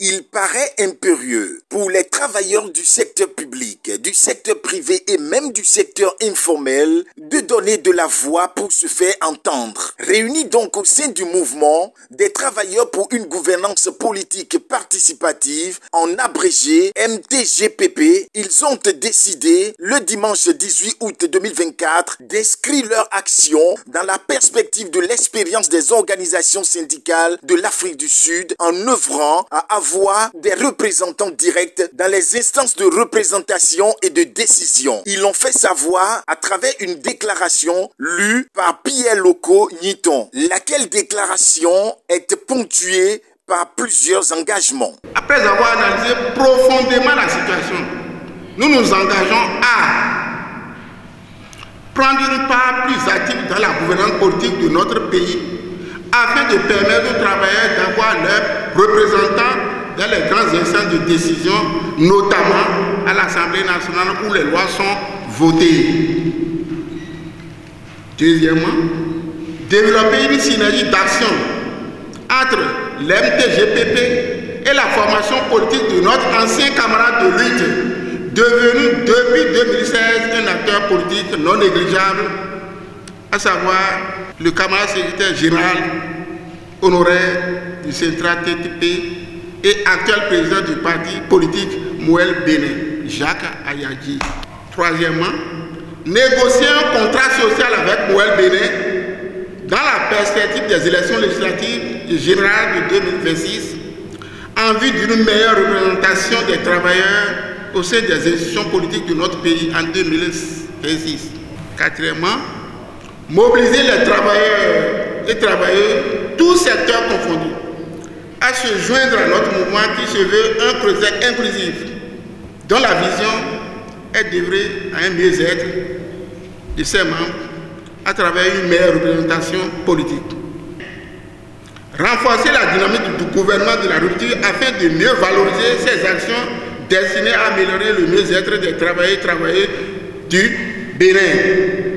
Il paraît impérieux pour les travailleurs du secteur public, du secteur privé et même du secteur informel de donner de la voix pour se faire entendre. Réunis donc au sein du mouvement des travailleurs pour une gouvernance politique participative, en abrégé MTGPP, ils ont décidé le dimanche 18 août 2024 d'inscrire leur action dans la perspective de l'expérience des organisations syndicales de l'Afrique du Sud en œuvrant à avoir des représentants directs dans les instances de représentation et de décision. Ils l'ont fait savoir à travers une déclaration lue par Pierre Loko Niton, laquelle déclaration est ponctuée par plusieurs engagements. Après avoir analysé profondément la situation, nous nous engageons à prendre une part plus active dans la gouvernance politique de notre pays afin de permettre aux travailleurs d'avoir leurs représentants dans les grandes instances de décision, notamment à l'Assemblée nationale où les lois sont votées. Deuxièmement, développer une synergie d'action entre l'MTGPP et la formation politique de notre ancien camarade de lutte, devenu depuis 2016 un acteur politique non négligeable, à savoir le camarade secrétaire général honoraire du Central TTP et actuel président du parti politique Mouel Bénin, Jacques Ayadji. Troisièmement, négocier un contrat social avec Mouel Bénin dans la perspective des élections législatives générales de 2026 en vue d'une meilleure représentation des travailleurs au sein des institutions politiques de notre pays en 2026. Quatrièmement, mobiliser les travailleurs et travailleuses, tous secteurs confondus, à se joindre à notre mouvement qui se veut un projet inclusif, dont la vision est d'œuvrer à un mieux-être de ses membres à travers une meilleure représentation politique. Renforcer la dynamique du gouvernement de la rupture afin de mieux valoriser ses actions destinées à améliorer le mieux-être des travailleurs et travailleuses du Bénin.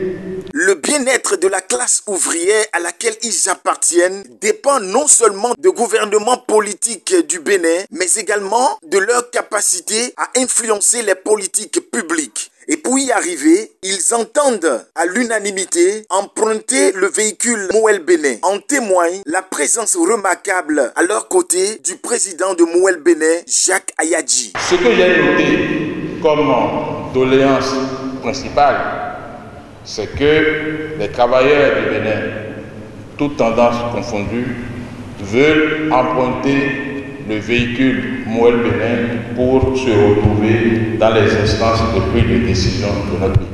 Le bien-être de la classe ouvrière à laquelle ils appartiennent dépend non seulement du gouvernement politique du Bénin, mais également de leur capacité à influencer les politiques publiques. Et pour y arriver, ils entendent à l'unanimité emprunter le véhicule Mouel Bénin. En témoigne la présence remarquable à leur côté du président de Mouel Bénin, Jacques Ayadji. Ce que j'ai noté comme doléance principale, c'est que les travailleurs du Bénin, toutes tendances confondues, veulent emprunter le véhicule Mouel Bénin pour se retrouver dans les instances de prise de décision de notre pays.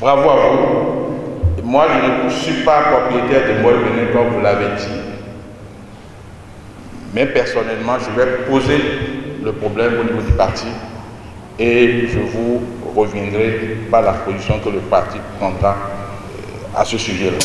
Bravo à vous. Moi, je ne suis pas propriétaire de Mouel Bénin comme vous l'avez dit. Mais personnellement, je vais poser le problème au niveau du parti et je vous reviendrai par la position que le parti prendra à ce sujet-là.